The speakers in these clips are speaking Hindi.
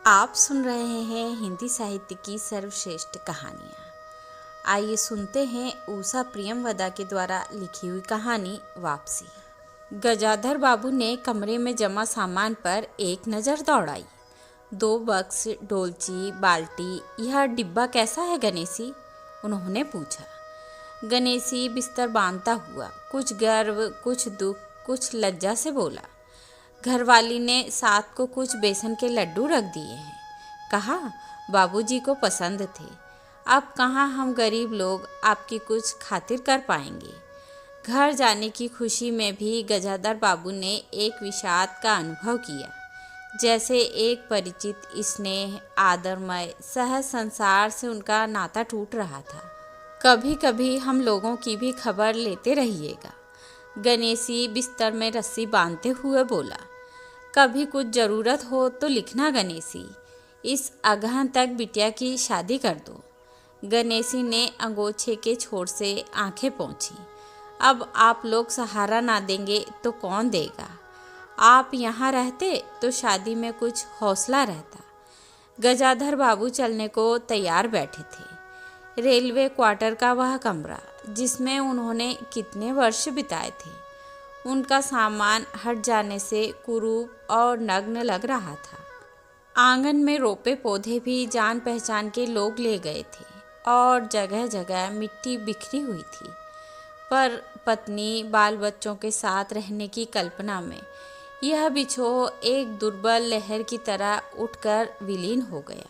आप सुन रहे हैं हिंदी साहित्य की सर्वश्रेष्ठ कहानियाँ। आइए सुनते हैं उषा प्रियमवदा के द्वारा लिखी हुई कहानी वापसी। गजाधर बाबू ने कमरे में जमा सामान पर एक नज़र दौड़ाई। 2 बक्स, डोलची, बाल्टी, यह डिब्बा कैसा है गणेशी? उन्होंने पूछा। गणेशी बिस्तर बांधता हुआ कुछ गर्व, कुछ दुख, कुछ लज्जा से बोला। घरवाली ने साथ को कुछ बेसन के लड्डू रख दिए हैं। कहा, बाबूजी को पसंद थे। अब कहाँ हम गरीब लोग आपकी कुछ खातिर कर पाएंगे। घर जाने की खुशी में भी गजाधर बाबू ने एक विषाद का अनुभव किया। जैसे एक परिचित, स्नेह, आदरमय, सहज संसार से उनका नाता टूट रहा था। कभी कभी हम लोगों की भी खबर लेते रहिएगा, गणेशी बिस्तर में रस्सी बांधते हुए बोला। कभी कुछ ज़रूरत हो तो लिखना गणेशी, इस अगहन तक बिटिया की शादी कर दो। गणेशी ने अंगोछे के छोर से आंखें पोंछी। अब आप लोग सहारा ना देंगे तो कौन देगा? आप यहाँ रहते तो शादी में कुछ हौसला रहता। गजाधर बाबू चलने को तैयार बैठे थे। रेलवे क्वार्टर का वह कमरा जिसमें उन्होंने कितने वर्ष बिताए थे, उनका सामान हट जाने से कुरूप और नग्न लग रहा था। आंगन में रोपे पौधे भी जान पहचान के लोग ले गए थे और जगह जगह मिट्टी बिखरी हुई थी। पर पत्नी बाल बच्चों के साथ रहने की कल्पना में यह बिछोह एक दुर्बल लहर की तरह उठकर विलीन हो गया।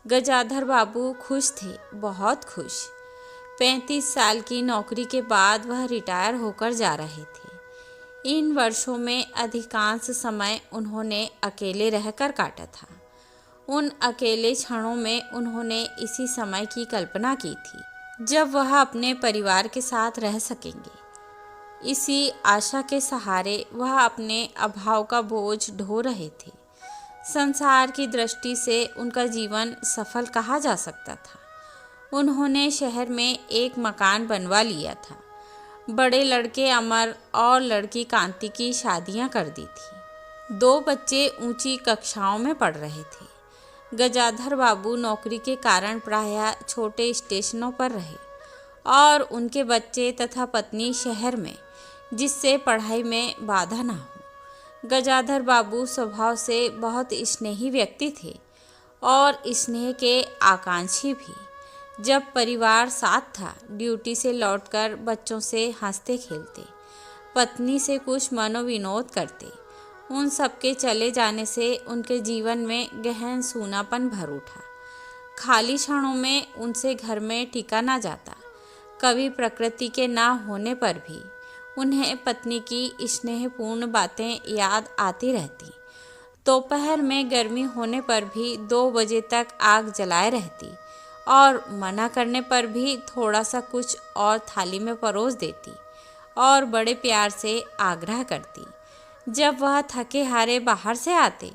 गजाधर बाबू खुश थे, बहुत खुश। 35 साल की नौकरी के बाद वह रिटायर होकर जा रहे थे। इन वर्षों में अधिकांश समय उन्होंने अकेले रहकर काटा था। उन अकेले क्षणों में उन्होंने इसी समय की कल्पना की थी जब वह अपने परिवार के साथ रह सकेंगे। इसी आशा के सहारे वह अपने अभाव का बोझ ढो रहे थे। संसार की दृष्टि से उनका जीवन सफल कहा जा सकता था। उन्होंने शहर में एक मकान बनवा लिया था। बड़े लड़के अमर और लड़की कांति की शादियां कर दी थी। 2 बच्चे ऊंची कक्षाओं में पढ़ रहे थे। गजाधर बाबू नौकरी के कारण प्रायः छोटे स्टेशनों पर रहे और उनके बच्चे तथा पत्नी शहर में, जिससे पढ़ाई में बाधा ना हो। गजाधर बाबू स्वभाव से बहुत स्नेही व्यक्ति थे और स्नेह के आकांक्षी भी। जब परिवार साथ था, ड्यूटी से लौटकर बच्चों से हंसते खेलते, पत्नी से कुछ मनोविनोद करते। उन सबके चले जाने से उनके जीवन में गहन सूनापन भर उठा। खाली क्षणों में उनसे घर में टिका ना जाता। कभी प्रकृति के ना होने पर भी उन्हें पत्नी की स्नेहपूर्ण बातें याद आती रहती। दोपहर में गर्मी होने पर भी 2 बजे तक आग जलाए रहती और मना करने पर भी थोड़ा सा कुछ और थाली में परोस देती और बड़े प्यार से आग्रह करती। जब वह थके हारे बाहर से आते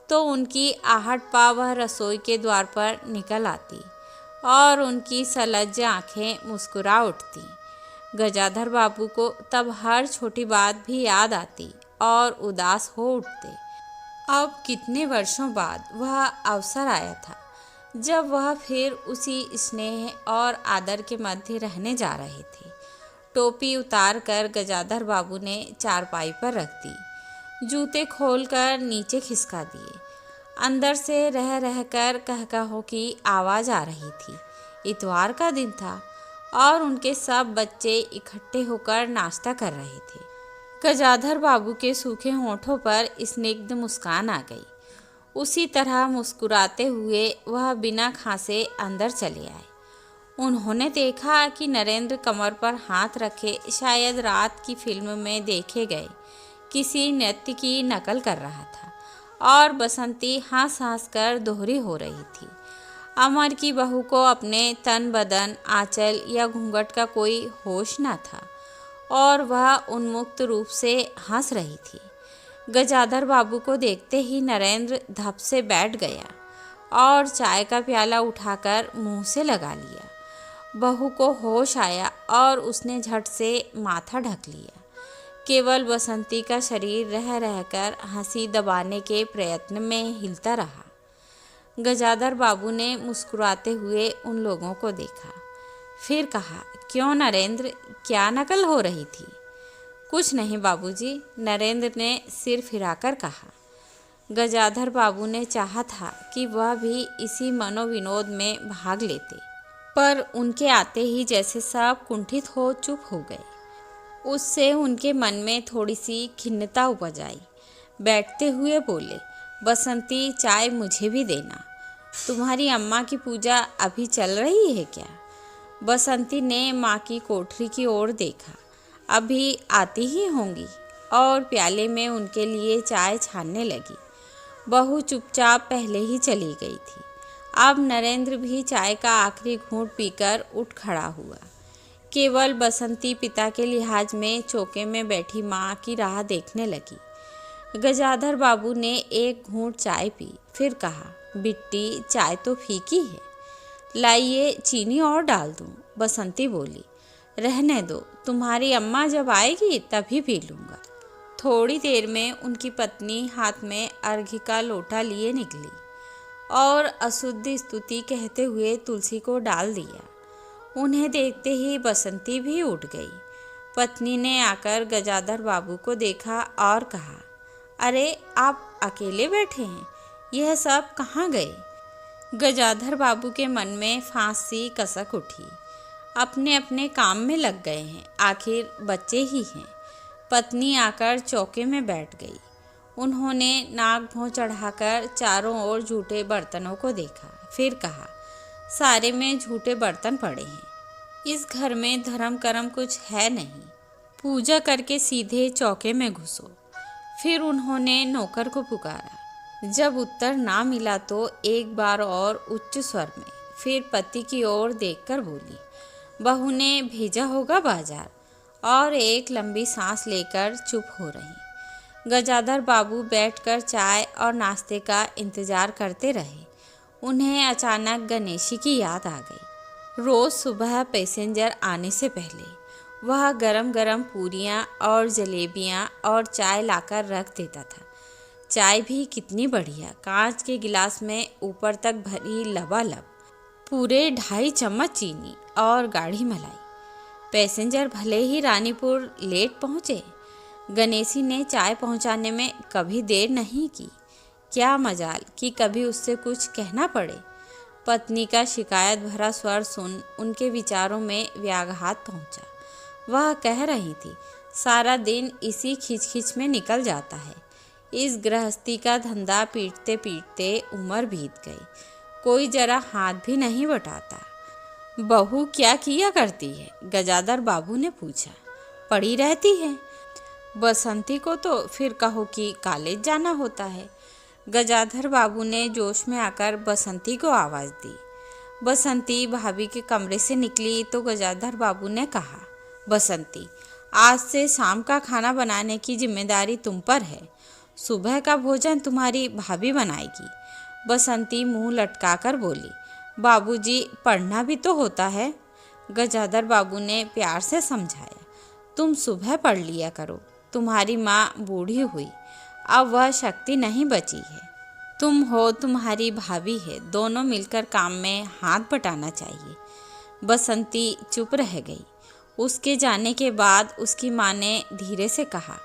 तो उनकी आहट पा वह रसोई के द्वार पर निकल आती और उनकी सलज्ज आंखें मुस्कुरा उठती। गजाधर बाबू को तब हर छोटी बात भी याद आती और उदास हो उठते। अब कितने वर्षों बाद वह अवसर आया था जब वह फिर उसी स्नेह और आदर के मध्य रहने जा रहे थे। टोपी उतार कर गजाधर बाबू ने चारपाई पर रख दी। जूते खोलकर नीचे खिसका दिए। अंदर से रह रहकर कहकहों की आवाज़ आ रही थी। इतवार का दिन था और उनके सब बच्चे इकट्ठे होकर नाश्ता कर रहे थे। गजाधर बाबू के सूखे होठों पर स्निग्ध मुस्कान आ गई। उसी तरह मुस्कुराते हुए वह बिना खांसे अंदर चले आए। उन्होंने देखा कि नरेंद्र कमर पर हाथ रखे शायद रात की फिल्म में देखे गए किसी नृत्य की नकल कर रहा था और बसंती हंस हंस कर दोहरी हो रही थी। अमर की बहू को अपने तन बदन, आंचल या घूंघट का कोई होश न था और वह उन्मुक्त रूप से हंस रही थी। गजाधर बाबू को देखते ही नरेंद्र धप से बैठ गया और चाय का प्याला उठाकर मुंह से लगा लिया। बहू को होश आया और उसने झट से माथा ढक लिया। केवल बसंती का शरीर रह रहकर हंसी दबाने के प्रयत्न में हिलता रहा। गजाधर बाबू ने मुस्कुराते हुए उन लोगों को देखा, फिर कहा, क्यों नरेंद्र, क्या नकल हो रही थी? कुछ नहीं बाबूजी, नरेंद्र ने सिर फिराकर कहा। गजाधर बाबू ने चाहा था कि वह भी इसी मनोविनोद में भाग लेते, पर उनके आते ही जैसे सब कुंठित हो चुप हो गए। उससे उनके मन में थोड़ी सी खिन्नता उपज आई। बैठते हुए बोले, बसंती, चाय मुझे भी देना। तुम्हारी अम्मा की पूजा अभी चल रही है क्या? बसंती ने माँ की कोठरी की ओर देखा। अभी आती ही होंगी, और प्याले में उनके लिए चाय छानने लगी। बहू चुपचाप पहले ही चली गई थी। अब नरेंद्र भी चाय का आखिरी घूंट पीकर उठ खड़ा हुआ। केवल बसंती पिता के लिहाज में चौके में बैठी माँ की राह देखने लगी। गजाधर बाबू ने एक घूंट चाय पी, फिर कहा, बिट्टी, चाय तो फीकी है, लाइए चीनी और डाल दूं। बसंती बोली, रहने दो, तुम्हारी अम्मा जब आएगी तभी पी लूँगा। थोड़ी देर में उनकी पत्नी हाथ में अर्घ्य का लोटा लिए निकली और अशुद्ध स्तुति कहते हुए तुलसी को डाल दिया। उन्हें देखते ही बसंती भी उठ गई। पत्नी ने आकर गजाधर बाबू को देखा और कहा, अरे आप अकेले बैठे हैं, यह सब कहाँ गए? गजाधर बाबू के मन में फांसी कसक उठी। अपने अपने काम में लग गए हैं, आखिर बच्चे ही हैं। पत्नी आकर चौके में बैठ गई। उन्होंने नाक भौं चढ़ाकर चारों ओर झूठे बर्तनों को देखा, फिर कहा, सारे में झूठे बर्तन पड़े हैं। इस घर में धर्म कर्म कुछ है नहीं, पूजा करके सीधे चौके में घुसो। फिर उन्होंने नौकर को पुकारा। जब उत्तर ना मिला तो एक बार और उच्च स्वर में, फिर पति की ओर देखकर बोली, बहू ने भेजा होगा बाजार। और एक लंबी सांस लेकर चुप हो रही। गजाधर बाबू बैठकर चाय और नाश्ते का इंतजार करते रहे। उन्हें अचानक गणेशी की याद आ गई। रोज सुबह पैसेंजर आने से पहले वह गरम गरम पूरियां और जलेबियां और चाय लाकर रख देता था। चाय भी कितनी बढ़िया, कांच के गिलास में ऊपर तक भरी लबालब, पूरे 2.5 चम्मच चीनी और गाढ़ी मलाई। पैसेंजर भले ही रानीपुर लेट पहुँचे, गणेशी ने चाय पहुँचाने में कभी देर नहीं की। क्या मजाल कि कभी उससे कुछ कहना पड़े। पत्नी का शिकायत भरा स्वर सुन उनके विचारों में व्याघात पहुँचा। वह कह रही थी, सारा दिन इसी खिचखिच में निकल जाता है। इस गृहस्थी का धंधा पीटते पीटते उम्र बीत गई, कोई जरा हाथ भी नहीं बटाता। बहू क्या किया करती है? गजाधर बाबू ने पूछा। पड़ी रहती है। बसंती को तो फिर कहो कि कॉलेज जाना होता है। गजाधर बाबू ने जोश में आकर बसंती को आवाज़ दी। बसंती भाभी के कमरे से निकली तो गजाधर बाबू ने कहा, बसंती, आज से शाम का खाना बनाने की जिम्मेदारी तुम पर है। सुबह का भोजन तुम्हारी भाभी बनाएगी। बसंती मुंह लटकाकर बोली, बाबूजी, पढ़ना भी तो होता है। गजाधर बाबू ने प्यार से समझाया, तुम सुबह पढ़ लिया करो, तुम्हारी माँ बूढ़ी हुई, अब वह शक्ति नहीं बची है। तुम हो, तुम्हारी भाभी है, दोनों मिलकर काम में हाथ बटाना चाहिए। बसंती चुप रह गई। उसके जाने के बाद उसकी माँ ने धीरे से कहा,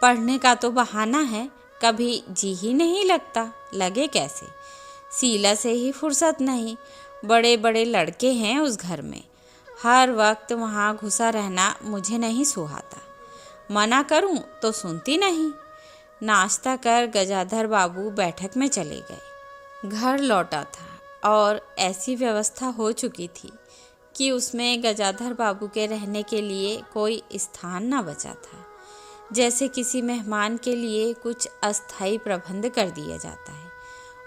पढ़ने का तो बहाना है, कभी जी ही नहीं लगता। लगे कैसे? शीला से ही फुर्सत नहीं। बड़े बड़े लड़के हैं उस घर में, हर वक्त वहाँ घुसा रहना मुझे नहीं सुहाता। मना करूं तो सुनती नहीं। नाश्ता कर गजाधर बाबू बैठक में चले गए। घर लौटा था और ऐसी व्यवस्था हो चुकी थी कि उसमें गजाधर बाबू के रहने के लिए कोई स्थान न बचा था। जैसे किसी मेहमान के लिए कुछ अस्थायी प्रबंध कर दिया जाता है,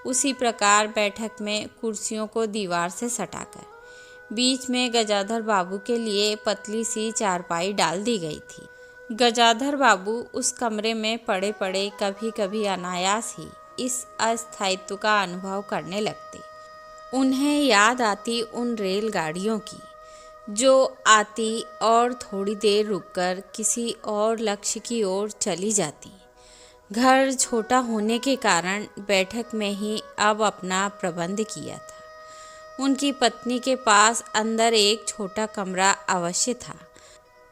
उसी प्रकार बैठक में कुर्सियों को दीवार से सटाकर बीच में गजाधर बाबू के लिए पतली सी चारपाई डाल दी गई थी। गजाधर बाबू उस कमरे में पड़े पड़े कभी कभी अनायास ही इस अस्थायित्व का अनुभव करने लगते। उन्हें याद आती उन रेलगाड़ियों की जो आती और थोड़ी देर रुककर किसी और लक्ष्य की ओर चली जाती। घर छोटा होने के कारण बैठक में ही अब अपना प्रबंध किया था। उनकी पत्नी के पास अंदर एक छोटा कमरा अवश्य था,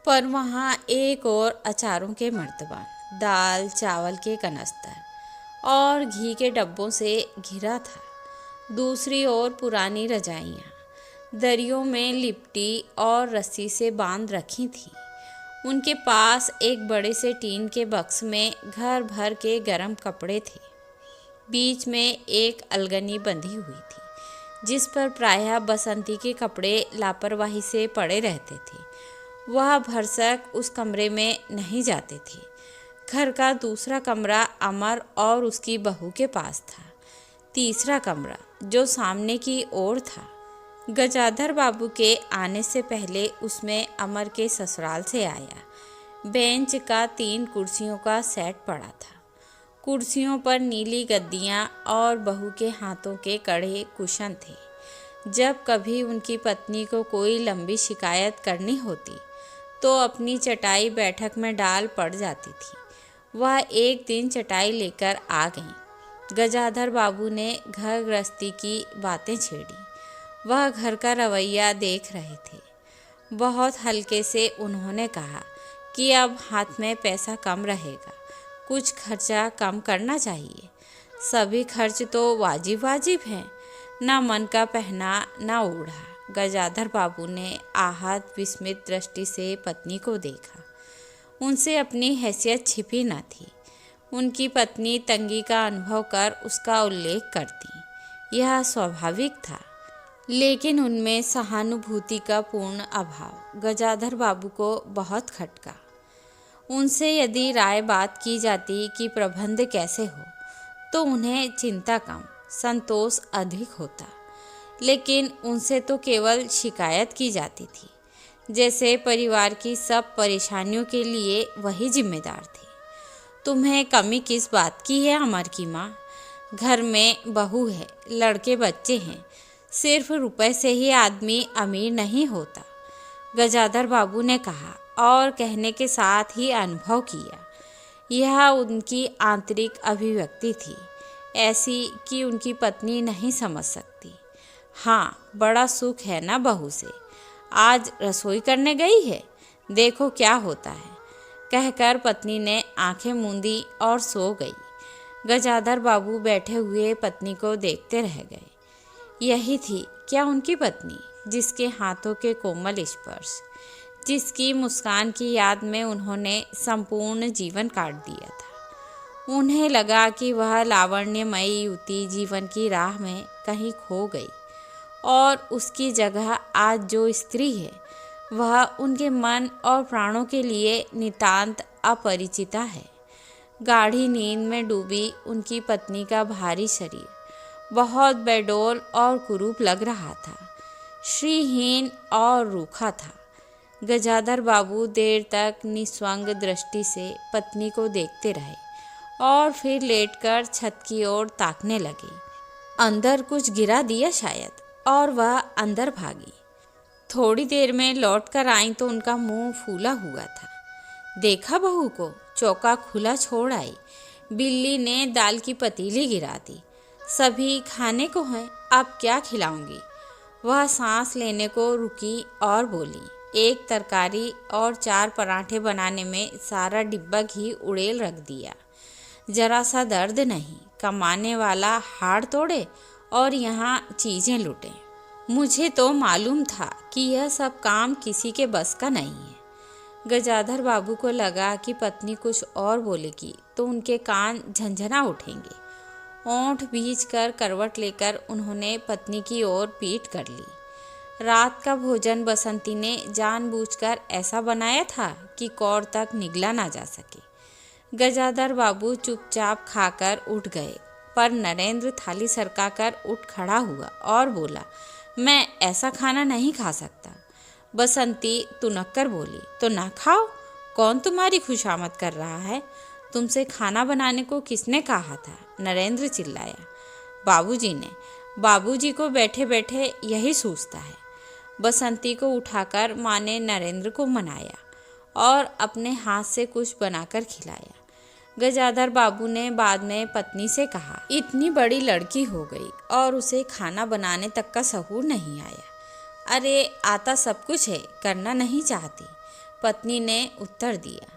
पर वहाँ एक और अचारों के मर्तबान, दाल चावल के कनस्तर और घी के डब्बों से घिरा था। दूसरी ओर पुरानी रजाइयाँ दरियों में लिपटी और रस्सी से बांध रखी थीं। उनके पास एक बड़े से टीन के बक्स में घर भर के गर्म कपड़े थे। बीच में एक अलगनी बंधी हुई थी, जिस पर प्रायः बसंती के कपड़े लापरवाही से पड़े रहते थे। वह भरसक उस कमरे में नहीं जाते थे। घर का दूसरा कमरा अमर और उसकी बहू के पास था। तीसरा कमरा, जो सामने की ओर था, गजाधर बाबू के आने से पहले उसमें अमर के ससुराल से आया। बेंच का 3 कुर्सियों का सेट पड़ा था। कुर्सियों पर नीली गद्दियाँ और बहू के हाथों के कड़े कुशन थे। जब कभी उनकी पत्नी को कोई लंबी शिकायत करनी होती तो अपनी चटाई बैठक में डाल पड़ जाती थी। वह एक दिन चटाई लेकर आ गईं। गजाधर बाबू ने घर गृहस्थी की बातें छेड़ी। वह घर का रवैया देख रहे थे। बहुत हल्के से उन्होंने कहा कि अब हाथ में पैसा कम रहेगा, कुछ खर्चा कम करना चाहिए। सभी खर्च तो वाजिब वाजिब हैं, ना मन का पहना ना ओढ़ा। गजाधर बाबू ने आहत विस्मित दृष्टि से पत्नी को देखा। उनसे अपनी हैसियत छिपी न थी। उनकी पत्नी तंगी का अनुभव कर उसका उल्लेख करती, यह स्वाभाविक था, लेकिन उनमें सहानुभूति का पूर्ण अभाव गजाधर बाबू को बहुत खटका। उनसे यदि राय बात की जाती कि प्रबंध कैसे हो, तो उन्हें चिंता कम, संतोष अधिक होता। लेकिन उनसे तो केवल शिकायत की जाती थी, जैसे परिवार की सब परेशानियों के लिए वही जिम्मेदार थे। तुम्हें कमी किस बात की है अमर की माँ? घर में बहू है, लड़के बच्चे हैं, सिर्फ रुपए से ही आदमी अमीर नहीं होता, गजाधर बाबू ने कहा और कहने के साथ ही अनुभव किया। यह उनकी आंतरिक अभिव्यक्ति थी, ऐसी कि उनकी पत्नी नहीं समझ सकती। हाँ, बड़ा सुख है ना बहू से। आज रसोई करने गई है, देखो क्या होता है, कहकर पत्नी ने आंखें मूंदी और सो गई। गजाधर बाबू बैठे हुए पत्नी को देखते रह गए। यही थी क्या उनकी पत्नी, जिसके हाथों के कोमल स्पर्श, जिसकी मुस्कान की याद में उन्होंने संपूर्ण जीवन काट दिया था। उन्हें लगा कि वह लावण्यमयी युवती जीवन की राह में कहीं खो गई और उसकी जगह आज जो स्त्री है वह उनके मन और प्राणों के लिए नितांत अपरिचिता है। गाढ़ी नींद में डूबी उनकी पत्नी का भारी शरीर बहुत बेडौल और कुरूप लग रहा था, श्रीहीन और रूखा था। गजाधर बाबू देर तक निस्वंग दृष्टि से पत्नी को देखते रहे और फिर लेटकर छत की ओर ताकने लगे। अंदर कुछ गिरा दिया शायद, और वह अंदर भागी। थोड़ी देर में लौट कर आई तो उनका मुंह फूला हुआ था। देखा बहू को, चौका खुला छोड़ आई। बिल्ली ने दाल की पतीली गिरा दी। सभी खाने को हैं, अब क्या खिलाऊंगी? वह सांस लेने को रुकी और बोली, एक तरकारी और 4 पराठे बनाने में सारा डिब्बा घी उड़ेल रख दिया। जरा सा दर्द नहीं, कमाने वाला हाड़ तोड़े और यहाँ चीज़ें लुटे। मुझे तो मालूम था कि यह सब काम किसी के बस का नहीं है। गजाधर बाबू को लगा कि पत्नी कुछ और बोलेगी तो उनके कान झंझना उठेंगे। ओंठ भींच कर करवट लेकर उन्होंने पत्नी की ओर पीठ कर ली। रात का भोजन बसंती ने जानबूझकर ऐसा बनाया था कि कौर तक निगला ना जा सके। गजाधर बाबू चुपचाप खाकर उठ गए, पर नरेंद्र थाली सरकाकर उठ खड़ा हुआ और बोला, मैं ऐसा खाना नहीं खा सकता। बसंती तुनक्कर बोली, तो ना खाओ, कौन तुम्हारी खुशामद कर रहा है? तुमसे खाना बनाने को किसने कहा था? नरेंद्र चिल्लाया। बाबूजी ने। बाबूजी को बैठे बैठे यही सूझता है। बसंती को उठाकर माँ ने नरेंद्र को मनाया और अपने हाथ से कुछ बनाकर खिलाया। गजाधर बाबू ने बाद में पत्नी से कहा, इतनी बड़ी लड़की हो गई और उसे खाना बनाने तक का सहूर नहीं आया। अरे आता सब कुछ है, करना नहीं चाहती, पत्नी ने उत्तर दिया।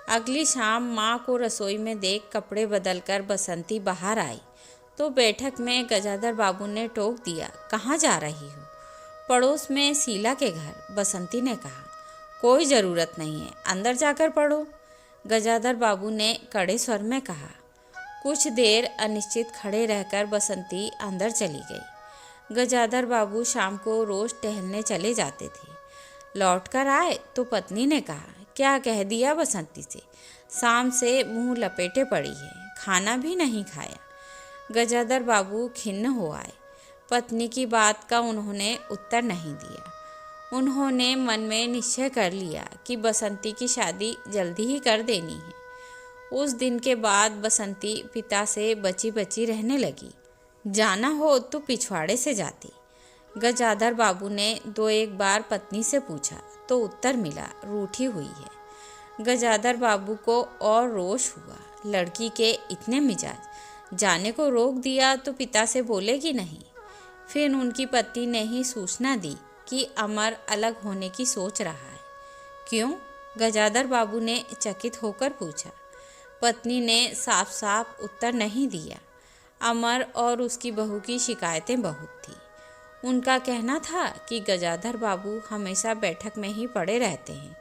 अगली शाम माँ को रसोई में देख कपड़े बदलकर बसंती बाहर आई तो बैठक में गजाधर बाबू ने टोक दिया, कहाँ जा रही हो? पड़ोस में शीला के घर, बसंती ने कहा। कोई ज़रूरत नहीं है, अंदर जाकर पढ़ो, गजाधर बाबू ने कड़े स्वर में कहा। कुछ देर अनिश्चित खड़े रहकर बसंती अंदर चली गई। गजाधर बाबू शाम को रोज टहलने चले जाते थे। लौटकर आए तो पत्नी ने कहा, क्या कह दिया बसंती से? शाम से मुंह लपेटे पड़ी है, खाना भी नहीं खाया। गजाधर बाबू खिन्न हो आए। पत्नी की बात का उन्होंने उत्तर नहीं दिया। उन्होंने मन में निश्चय कर लिया कि बसंती की शादी जल्दी ही कर देनी है। उस दिन के बाद बसंती पिता से बची बची रहने लगी। जाना हो तो पिछवाड़े से जाती। गजाधर बाबू ने 2-1 बार पत्नी से पूछा तो उत्तर मिला, रूठी हुई है। गजाधर बाबू को और रोष हुआ। लड़की के इतने मिजाज, जाने को रोक दिया तो पिता से बोलेगी नहीं। फिर उनकी पत्नी ने ही सूचना दी कि अमर अलग होने की सोच रहा है। क्यों? गजाधर बाबू ने चकित होकर पूछा। पत्नी ने साफ साफ उत्तर नहीं दिया। अमर और उसकी बहू की शिकायतें बहुत थी। उनका कहना था कि गजाधर बाबू हमेशा बैठक में ही पड़े रहते हैं,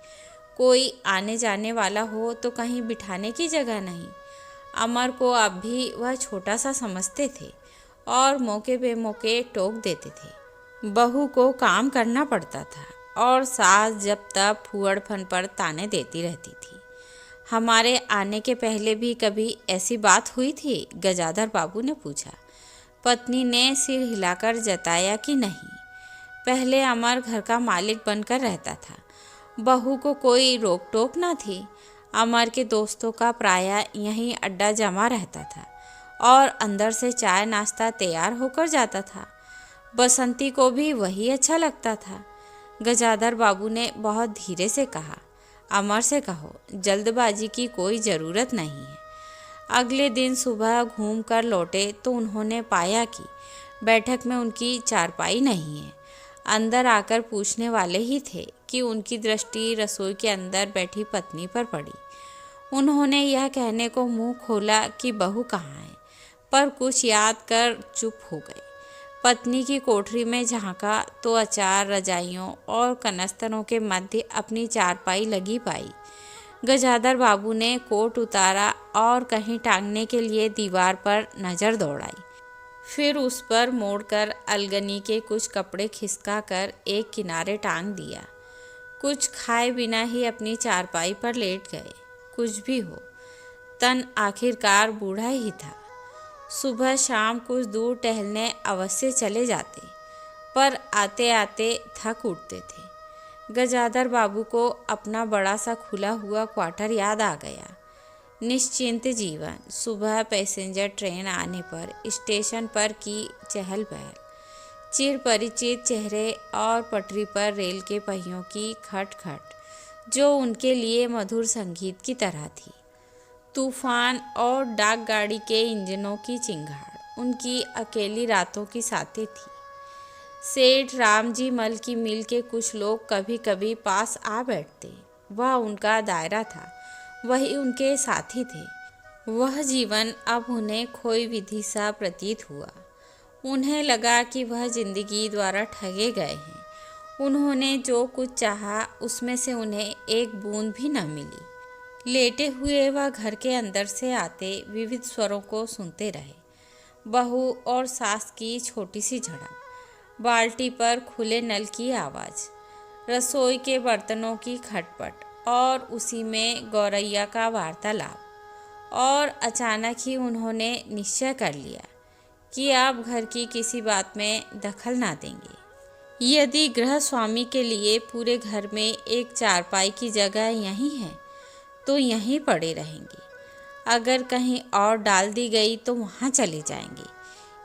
कोई आने जाने वाला हो तो कहीं बिठाने की जगह नहीं। अमर को अब भी वह छोटा सा समझते थे और मौके बेमौके टोक देते थे। बहू को काम करना पड़ता था और सास जब तक फूहड़पन पर ताने देती रहती थी। हमारे आने के पहले भी कभी ऐसी बात हुई थी? गजाधर बाबू ने पूछा। पत्नी ने सिर हिलाकर जताया कि नहीं। पहले अमर घर का मालिक बनकर रहता था, बहू को कोई रोक टोक ना थी। अमर के दोस्तों का प्रायः यहीं अड्डा जमा रहता था और अंदर से चाय नाश्ता तैयार होकर जाता था। बसंती को भी वही अच्छा लगता था। गजाधर बाबू ने बहुत धीरे से कहा, अमर से कहो, जल्दबाजी की कोई ज़रूरत नहीं है। अगले दिन सुबह घूम कर लौटे तो उन्होंने पाया कि बैठक में उनकी चारपाई नहीं है। अंदर आकर पूछने वाले ही थे कि उनकी दृष्टि रसोई के अंदर बैठी पत्नी पर पड़ी। उन्होंने यह कहने को मुंह खोला कि बहू कहाँ है, पर कुछ याद कर चुप हो गए। पत्नी की कोठरी में झांका तो अचार, रजाइयों और कनस्तरों के मध्य अपनी चारपाई लगी पाई। गजाधर बाबू ने कोट उतारा और कहीं टांगने के लिए दीवार पर नज़र दौड़ाई। फिर उस पर मोड़कर अलगनी के कुछ कपड़े खिसका कर एक किनारे टांग दिया। कुछ खाए बिना ही अपनी चारपाई पर लेट गए। कुछ भी हो, तन आखिरकार बूढ़ा ही था। सुबह शाम कुछ दूर टहलने अवश्य चले जाते, पर आते आते थक उठते थे। गजाधर बाबू को अपना बड़ा सा खुला हुआ क्वार्टर याद आ गया। निश्चिंत जीवन, सुबह पैसेंजर ट्रेन आने पर स्टेशन पर की चहल पहल, चिर परिचित चेहरे और पटरी पर रेल के पहियों की खटखट जो उनके लिए मधुर संगीत की तरह थी। तूफान और डाकगाड़ी के इंजनों की चिंगाड़ उनकी अकेली रातों की साथी थी। सेठ रामजी मल की मिल के कुछ लोग कभी कभी पास आ बैठते, वह उनका दायरा था, वही उनके साथी थे। वह जीवन अब उन्हें खोई विधि सा प्रतीत हुआ। उन्हें लगा कि वह जिंदगी द्वारा ठगे गए हैं। उन्होंने जो कुछ चाहा उसमें से उन्हें एक बूंद भी न मिली। लेटे हुए वह घर के अंदर से आते विविध स्वरों को सुनते रहे। बहू और सास की छोटी सी झड़प, बाल्टी पर खुले नल की आवाज़, रसोई के बर्तनों की खटपट और उसी में गौरैया का वार्तालाप। और अचानक ही उन्होंने निश्चय कर लिया कि आप घर की किसी बात में दखल ना देंगे। यदि गृह स्वामी के लिए पूरे घर में एक चारपाई की जगह यहीं है तो यहीं पड़े रहेंगे। अगर कहीं और डाल दी गई तो वहाँ चले जाएंगे।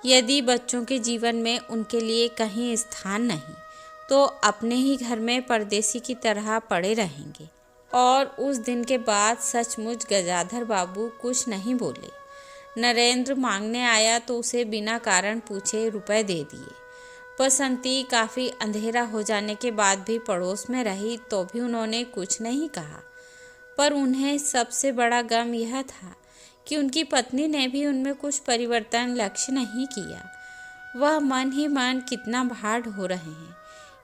यदि बच्चों के जीवन में उनके लिए कहीं स्थान नहीं तो अपने ही घर में परदेसी की तरह पड़े रहेंगे। और उस दिन के बाद सचमुच गजाधर बाबू कुछ नहीं बोले। नरेंद्र मांगने आया तो उसे बिना कारण पूछे रुपए दे दिए। बसंती काफ़ी अंधेरा हो जाने के बाद भी पड़ोस में रही तो भी उन्होंने कुछ नहीं कहा। पर उन्हें सबसे बड़ा गम यह था कि उनकी पत्नी ने भी उनमें कुछ परिवर्तन लक्ष्य नहीं किया। वह मन ही मन कितना भाड़ हो रहे हैं,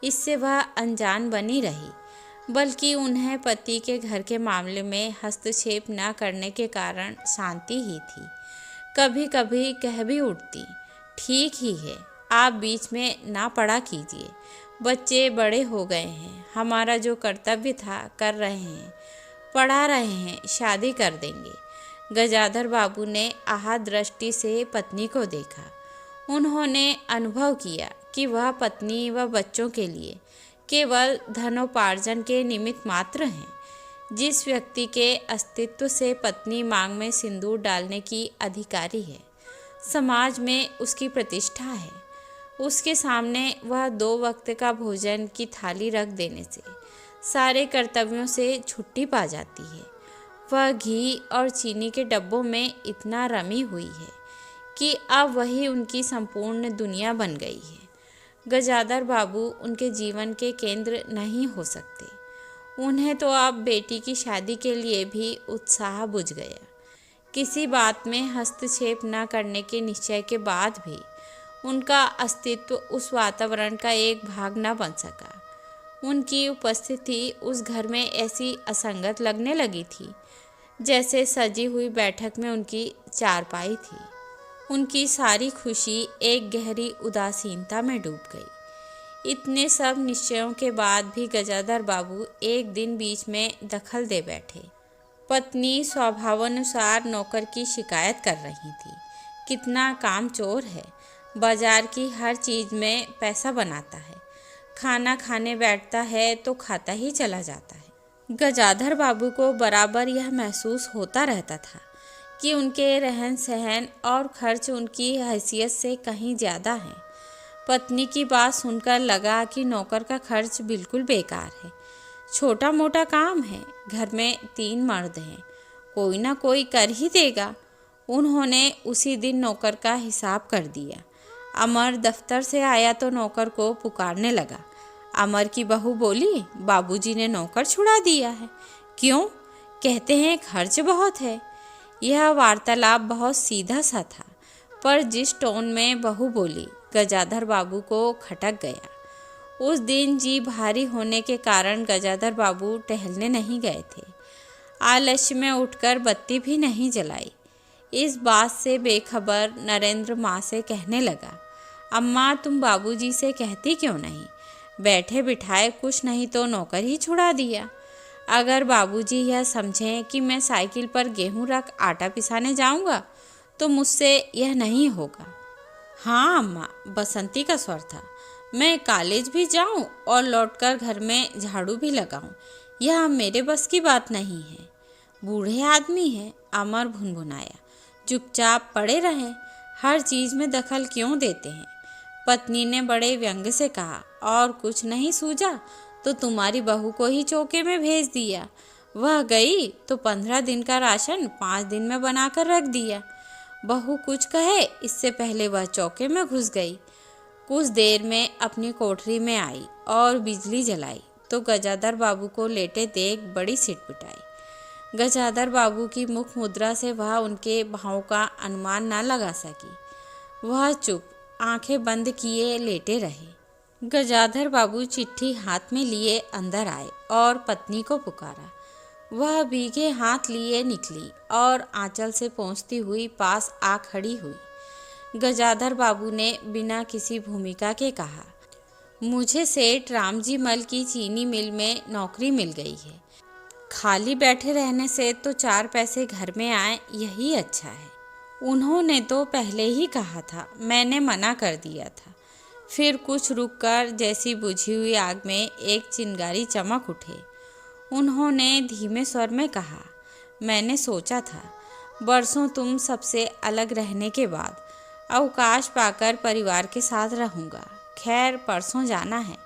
इससे वह अनजान बनी रही, बल्कि उन्हें पति के घर के मामले में हस्तक्षेप न करने के कारण शांति ही थी। कभी कभी कह भी उठती, ठीक ही है, आप बीच में ना पड़ा कीजिए, बच्चे बड़े हो गए हैं, हमारा जो कर्तव्य था कर रहे हैं, पढ़ा रहे हैं, शादी कर देंगे। गजाधर बाबू ने आह दृष्टि से पत्नी को देखा। उन्होंने अनुभव किया कि वह पत्नी व बच्चों के लिए केवल धनोपार्जन के निमित्त मात्र हैं। जिस व्यक्ति के अस्तित्व से पत्नी मांग में सिंदूर डालने की अधिकारी है, समाज में उसकी प्रतिष्ठा है, उसके सामने वह 2 वक्त का भोजन की थाली रख देने से सारे कर्तव्यों से छुट्टी पा जाती है। वह घी और चीनी के डब्बों में इतना रमी हुई है कि अब वही उनकी संपूर्ण दुनिया बन गई है। गजाधर बाबू उनके जीवन के केंद्र नहीं हो सकते। उन्हें तो अब बेटी की शादी के लिए भी उत्साह बुझ गया। किसी बात में हस्तक्षेप न करने के निश्चय के बाद भी उनका अस्तित्व उस वातावरण का एक भाग न बन सका। उनकी उपस्थिति उस घर में ऐसी असंगत लगने लगी थी जैसे सजी हुई बैठक में उनकी चारपाई थी। उनकी सारी खुशी एक गहरी उदासीनता में डूब गई। इतने सब निश्चयों के बाद भी गजाधर बाबू एक दिन बीच में दखल दे बैठे। पत्नी स्वभावानुसार नौकर की शिकायत कर रही थी, कितना कामचोर है, बाजार की हर चीज़ में पैसा बनाता है, खाना खाने बैठता है तो खाता ही चला जाता है। गजाधर बाबू को बराबर यह महसूस होता रहता था कि उनके रहन सहन और खर्च उनकी हैसियत से कहीं ज़्यादा हैं। पत्नी की बात सुनकर लगा कि नौकर का खर्च बिल्कुल बेकार है। छोटा मोटा काम है, घर में 3 मर्द हैं, कोई ना कोई कर ही देगा। उन्होंने उसी दिन नौकर का हिसाब कर दिया। अमर दफ्तर से आया तो नौकर को पुकारने लगा। अमर की बहू बोली, बाबूजी ने नौकर छुड़ा दिया है। क्यों? कहते हैं खर्च बहुत है। यह वार्तालाप बहुत सीधा सा था, पर जिस टोन में बहू बोली, गजाधर बाबू को खटक गया। उस दिन जी भारी होने के कारण गजाधर बाबू टहलने नहीं गए थे। आलस्य में उठकर बत्ती भी नहीं जलाई। इस बात से बेखबर नरेंद्र माँ से कहने लगा, अम्मा तुम बाबूजी से कहती क्यों नहीं? बैठे बिठाए कुछ नहीं तो नौकर ही छुड़ा दिया। अगर बाबूजी यह समझें कि मैं साइकिल पर गेहूं रख आटा पिसाने जाऊंगा तो मुझसे यह नहीं होगा। हाँ अम्मा, बसंती का स्वर था, मैं कॉलेज भी जाऊं और लौटकर घर में झाड़ू भी लगाऊं, यह मेरे बस की बात नहीं है। बूढ़े आदमी हैं, अमर भुनभुनाया, चुपचाप पड़े रहें, हर चीज़ में दखल क्यों देते हैं? पत्नी ने बड़े व्यंग से कहा, और कुछ नहीं सूझा तो तुम्हारी बहू को ही चौके में भेज दिया। वह गई तो 15 दिन का राशन 5 दिन में बनाकर रख दिया। बहू कुछ कहे इससे पहले वह चौके में घुस गई। कुछ देर में अपनी कोठरी में आई और बिजली जलाई तो गजाधर बाबू को लेटे देख बड़ी सिटपिटाई। गजाधर बाबू की मुख मुद्रा से वह उनके भावों का अनुमान न लगा सकी। वह चुप, आंखें बंद किए लेटे रहे। गजाधर बाबू चिट्ठी हाथ में लिए अंदर आए और पत्नी को पुकारा। वह भीगे हाथ लिए निकली और आंचल से पहुँचती हुई पास आ खड़ी हुई। गजाधर बाबू ने बिना किसी भूमिका के कहा, मुझे सेठ रामजी मल की चीनी मिल में नौकरी मिल गई है। खाली बैठे रहने से तो 4 पैसे घर में आए, यही अच्छा है। उन्होंने तो पहले ही कहा था, मैंने मना कर दिया था। फिर कुछ रुककर जैसी बुझी हुई आग में एक चिंगारी चमक उठे। उन्होंने धीमे स्वर में कहा, मैंने सोचा था बरसों तुम सबसे अलग रहने के बाद अवकाश पाकर परिवार के साथ रहूँगा। खैर परसों जाना है,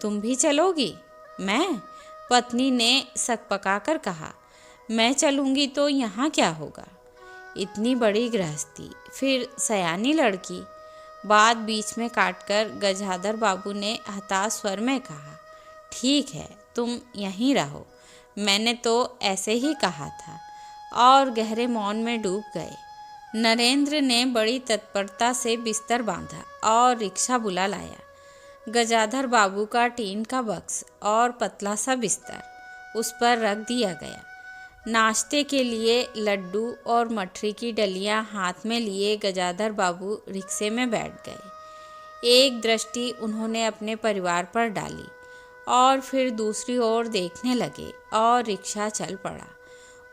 तुम भी चलोगी? पत्नी ने सकपकाकर कहा, मैं चलूंगी तो यहाँ क्या होगा? इतनी बड़ी गृहस्थी, फिर सयानी लड़की। बात बीच में काटकर गजाधर बाबू ने हताश स्वर में कहा, ठीक है, तुम यहीं रहो, मैंने तो ऐसे ही कहा था, और गहरे मौन में डूब गए। नरेंद्र ने बड़ी तत्परता से बिस्तर बांधा और रिक्शा बुला लाया। गजाधर बाबू का टीन का बक्स और पतला सा बिस्तर उस पर रख दिया गया। नाश्ते के लिए लड्डू और मठरी की डलियां हाथ में लिए गजाधर बाबू रिक्शे में बैठ गए। एक दृष्टि उन्होंने अपने परिवार पर डाली और फिर दूसरी ओर देखने लगे और रिक्शा चल पड़ा।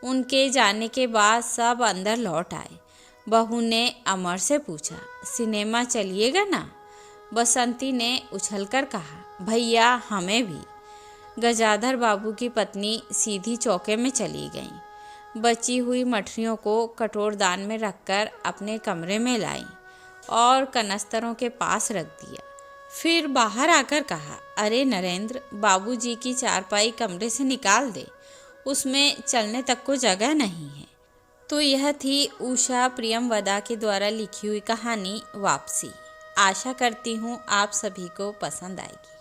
उनके जाने के बाद सब अंदर लौट आए। बहू ने अमर से पूछा, सिनेमा चलिएगा ना? बसंती ने उछलकर कहा, भैया हमें भी। गजाधर बाबू की पत्नी सीधी चौके में चली गईं। बची हुई मठरियों को कटोरदान में रखकर अपने कमरे में लाईं और कनस्तरों के पास रख दिया। फिर बाहर आकर कहा, अरे नरेंद्र, बाबूजी की चारपाई कमरे से निकाल दे, उसमें चलने तक को जगह नहीं है। तो यह थी उषा प्रियमवदा के द्वारा लिखी हुई कहानी वापसी। आशा करती हूँ आप सभी को पसंद आएगी।